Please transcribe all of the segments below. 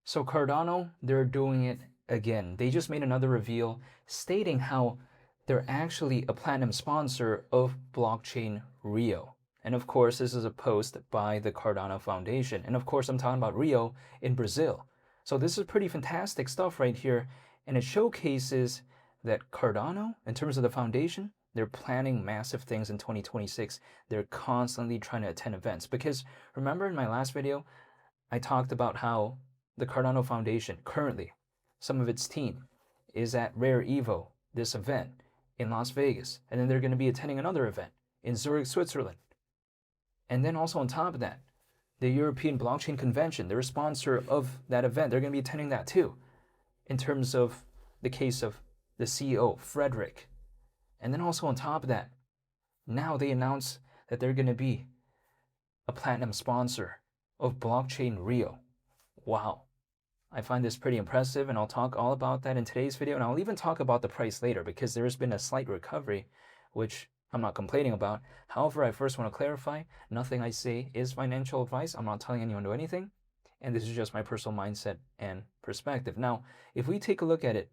So Cardano, they're doing it again. They just made another reveal stating how they're actually a platinum sponsor of blockchain Rio. And of course, this is a post by the Cardano Foundation. And of course, I'm talking about Rio in Brazil. So this is pretty fantastic stuff right here. And it showcases that Cardano, in terms of the foundation, they're planning massive things in 2026. They're constantly trying to attend events. Because remember in my last video, I talked about how the Cardano Foundation currently, some of its team, is at Rare Evo, this event in Las Vegas. And then they're going to be attending another event in Zurich, Switzerland. And then also on top of that, the European Blockchain Convention, they're a sponsor of that event. They're going to be attending that too, in terms of the case of the CEO, Frederick. And then also on top of that, now they announce that they're going to be a platinum sponsor of Blockchain Rio. Wow. I find this pretty impressive, and I'll talk all about that in today's video, and I'll even talk about the price later because there has been a slight recovery, which I'm not complaining about. However, I first want to clarify, nothing I say is financial advice. I'm not telling anyone to do anything, and this is just my personal mindset and perspective. Now, if we take a look at it,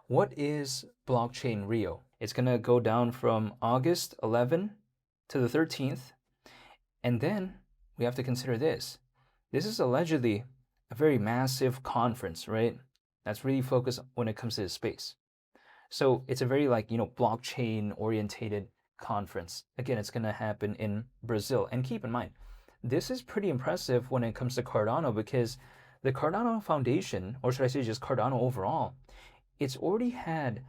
what is Blockchain Rio? It's going to go down from August 11 to the 13th, and then we have to consider this. This is allegedly a very massive conference, right? That's really focused when it comes to this space. So it's a very blockchain orientated conference. Again, it's going to happen in Brazil. And keep in mind, this is pretty impressive when it comes to Cardano because the Cardano Foundation, or should I say just Cardano overall, it's already had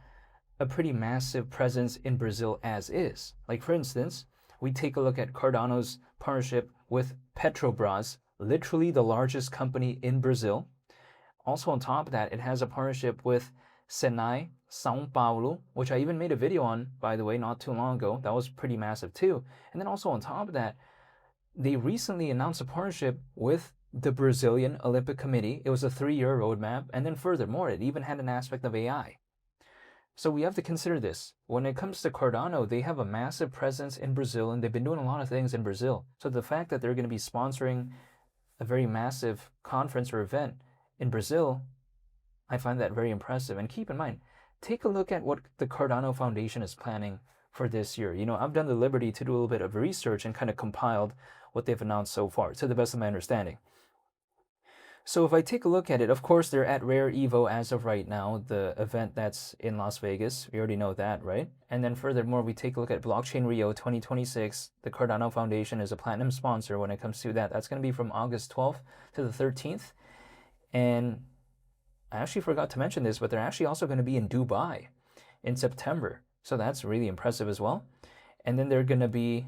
a pretty massive presence in Brazil as is. Like for instance, we take a look at Cardano's partnership with Petrobras, literally the largest company in Brazil. Also on top of that, it has a partnership with Senai, São Paulo, which I even made a video on, by the way, not too long ago. That was pretty massive too. And then also on top of that, they recently announced a partnership with the Brazilian Olympic Committee. It was a 3-year roadmap. And then furthermore, it even had an aspect of AI. So we have to consider this. When it comes to Cardano, they have a massive presence in Brazil, and they've been doing a lot of things in Brazil. So the fact that they're going to be sponsoring a very massive conference or event in Brazil, I find that very impressive. And keep in mind, take a look at what the Cardano Foundation is planning for this year. I've done the liberty to do a little bit of research and kind of compiled what they've announced so far, to the best of my understanding. So if I take a look at it, of course, they're at Rare Evo as of right now, the event that's in Las Vegas. We already know that, right? And then furthermore, we take a look at Blockchain Rio 2026. The Cardano Foundation is a platinum sponsor when it comes to that. That's going to be from August 12th to the 13th. And I actually forgot to mention this, but they're actually also going to be in Dubai in September. So that's really impressive as well. And then they're going to be,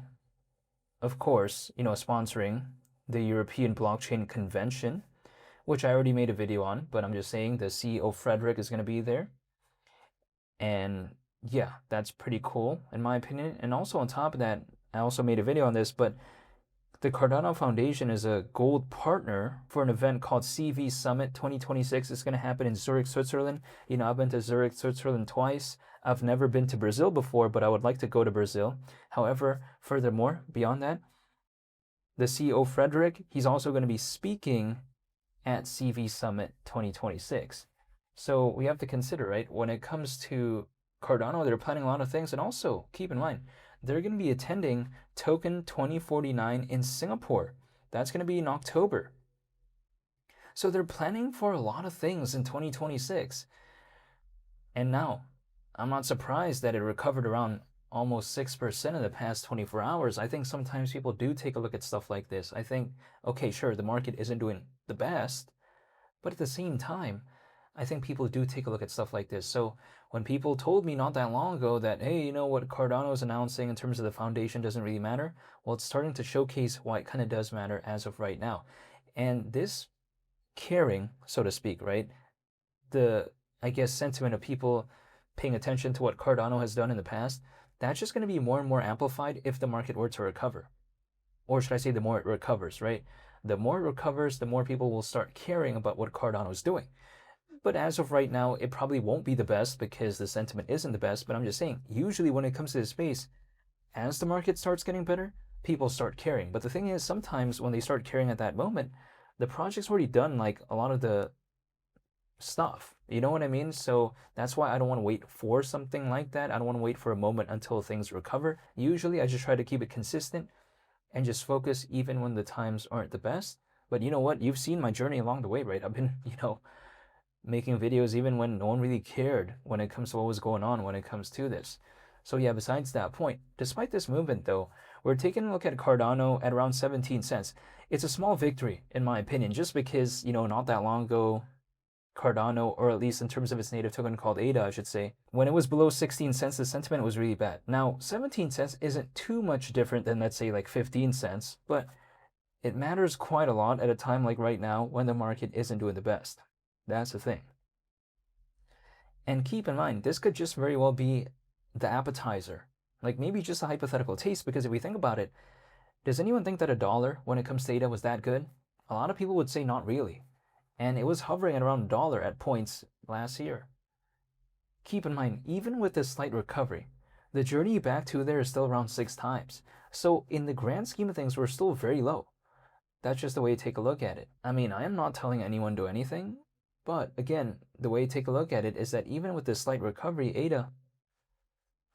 of course, sponsoring the European Blockchain Convention, which I already made a video on, but I'm just saying the CEO Frederick is going to be there. And yeah, that's pretty cool in my opinion. And also on top of that, I also made a video on this, but the Cardano Foundation is a gold partner for an event called CV Summit 2026. It's going to happen in Zurich, Switzerland. I've been to Zurich, Switzerland twice. I've never been to Brazil before, but I would like to go to Brazil. However, furthermore, beyond that, the CEO Frederick, he's also going to be speaking at CV Summit 2026. So we have to consider, right, when it comes to Cardano, they're planning a lot of things. And also, keep in mind, they're going to be attending Token 2049 in Singapore. That's going to be in October. So they're planning for a lot of things in 2026. And now, I'm not surprised that it recovered around almost 6% in the past 24 hours. I think sometimes people do take a look at stuff like this. I think, okay, sure, the market isn't doing the best, but at the same time, I think people do take a look at stuff like this. So when people told me not that long ago that, hey, what Cardano is announcing in terms of the foundation doesn't really matter, well, it's starting to showcase why it kind of does matter as of right now. And this caring, so to speak, right, the, I guess, sentiment of people paying attention to what Cardano has done in the past, that's just going to be more and more amplified if the market were to recover. Or should I say the more it recovers, right? The more it recovers, the more people will start caring about what Cardano is doing. But as of right now, it probably won't be the best because the sentiment isn't the best. But I'm just saying, usually when it comes to this space, as the market starts getting better, people start caring. But the thing is, sometimes when they start caring at that moment, the project's already done like a lot of the stuff. You know what I mean? So that's why I don't want to wait for something like that. I don't want to wait for a moment until things recover. Usually I just try to keep it consistent and just focus even when the times aren't the best. But you know what? You've seen my journey along the way, right? I've been, making videos even when no one really cared when it comes to what was going on when it comes to this. So yeah, besides that point, despite this movement though, we're taking a look at Cardano at around 17 cents. It's a small victory in my opinion, just because, not that long ago, Cardano, or at least in terms of its native token called ADA, I should say, when it was below 16 cents, the sentiment was really bad. Now, 17 cents isn't too much different than, let's say, like 15 cents, but it matters quite a lot at a time like right now when the market isn't doing the best. That's the thing. And keep in mind, this could just very well be the appetizer. Like maybe just a hypothetical taste, because if we think about it, does anyone think that a dollar when it comes to ADA was that good? A lot of people would say not really. And it was hovering at around a dollar at points last year. Keep in mind, even with this slight recovery, the journey back to there is still around 6 times. So in the grand scheme of things, we're still very low. That's just the way to take a look at it. I mean, I am not telling anyone to do anything, but again, the way to take a look at it is that even with this slight recovery, ADA,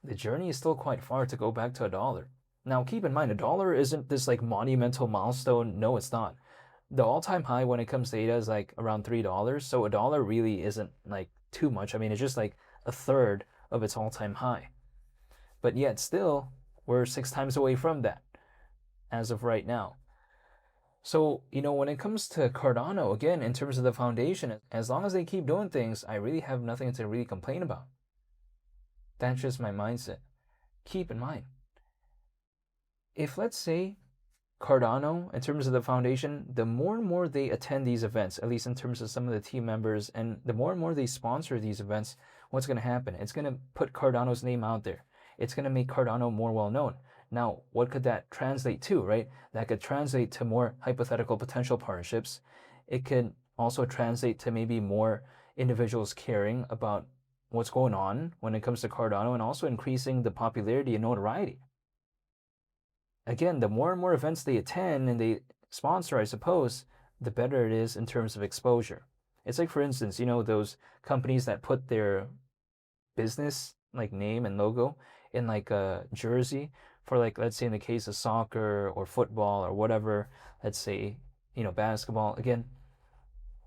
the journey is still quite far to go back to a dollar. Now, keep in mind, a dollar isn't this like monumental milestone. No, it's not. The all-time high when it comes to ADA is like around $3, so a dollar really isn't like too much. I mean, it's just like a third of its all-time high. But yet still, we're 6 times away from that as of right now. So, when it comes to Cardano, again, in terms of the foundation, as long as they keep doing things, I really have nothing to really complain about. That's just my mindset. Keep in mind, if let's say Cardano, in terms of the foundation, the more and more they attend these events, at least in terms of some of the team members, and the more and more they sponsor these events, what's going to happen? It's going to put Cardano's name out there. It's going to make Cardano more well known. Now, what could that translate to, right? That could translate to more hypothetical potential partnerships. It could also translate to maybe more individuals caring about what's going on when it comes to Cardano, and also increasing the popularity and notoriety. Again, the more and more events they attend and they sponsor, I suppose, the better it is in terms of exposure. It's like, for instance, those companies that put their business like name and logo in like a jersey for, like, let's say in the case of soccer or football or whatever, let's say, basketball. Again,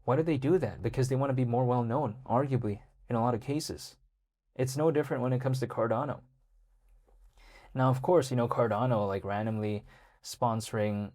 why do they do that? Because they want to be more well known, arguably, in a lot of cases. It's no different when it comes to Cardano. Now, of course, Cardano, like, randomly sponsoring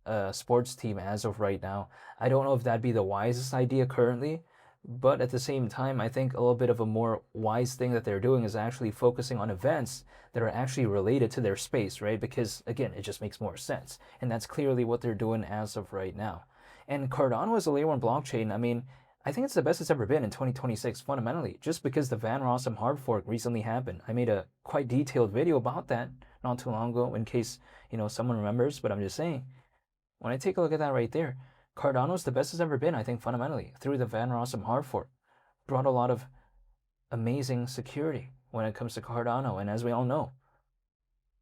a sports team as of right now, I don't know if that'd be the wisest idea currently, but at the same time, I think a little bit of a more wise thing that they're doing is actually focusing on events that are actually related to their space, right? Because, again, it just makes more sense. And that's clearly what they're doing as of right now. And Cardano as a layer 1 blockchain, I mean, I think it's the best it's ever been in 2026, fundamentally, just because the Van Rossum hard fork recently happened. I made a quite detailed video about that not too long ago, in case, someone remembers, but I'm just saying, when I take a look at that right there, Cardano's the best it's ever been, I think, fundamentally, through the Van Rossum hard fork. Brought a lot of amazing security when it comes to Cardano, and as we all know,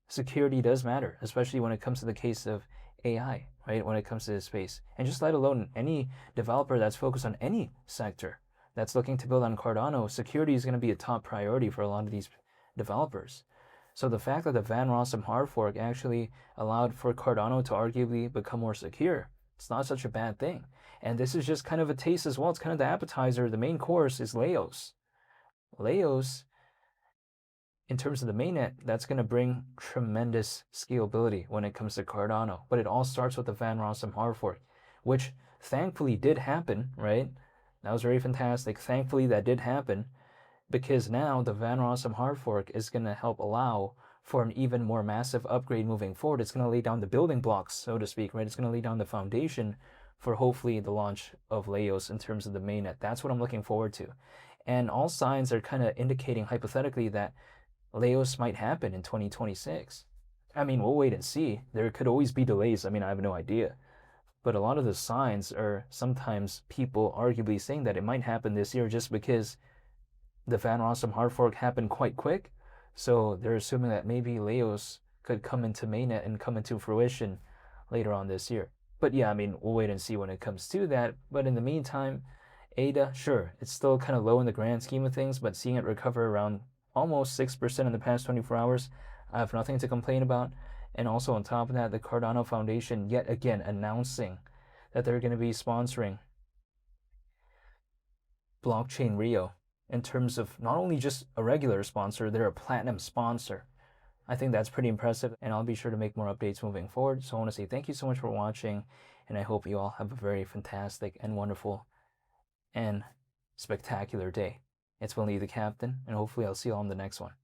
security does matter, especially when it comes to the case of AI, right? When it comes to this space. And just let alone any developer that's focused on any sector that's looking to build on Cardano, security is going to be a top priority for a lot of these developers. So the fact that the Van Rossum hard fork actually allowed for Cardano to arguably become more secure, it's not such a bad thing. And this is just kind of a taste as well. It's kind of the appetizer. The main course is Leos. Leos, in terms of the mainnet, that's going to bring tremendous scalability when it comes to Cardano. But it all starts with the Van Rossum hard fork, which thankfully did happen, right? That was very fantastic. Thankfully, that did happen, because now the Van Rossum hard fork is going to help allow for an even more massive upgrade moving forward. It's going to lay down the building blocks, so to speak, right? It's going to lay down the foundation for hopefully the launch of Leos in terms of the mainnet. That's what I'm looking forward to. And all signs are kind of indicating hypothetically that Leos might happen in 2026. I mean, we'll wait and see. There could always be delays. I mean, I have no idea. But a lot of the signs are sometimes people arguably saying that it might happen this year just because the Van Rossum hard fork happened quite quick. So they're assuming that maybe Leos could come into mainnet and come into fruition later on this year. But yeah, I mean, we'll wait and see when it comes to that. But in the meantime, ADA, sure, it's still kind of low in the grand scheme of things, but seeing it recover around almost 6% in the past 24 hours, I have nothing to complain about. And also on top of that, the Cardano Foundation yet again announcing that they're going to be sponsoring Blockchain Rio in terms of not only just a regular sponsor, they're a platinum sponsor. I think that's pretty impressive, and I'll be sure to make more updates moving forward. So I want to say thank you so much for watching, and I hope you all have a very fantastic and wonderful and spectacular day. It's been Lee the Captain, and hopefully I'll see you all in the next one.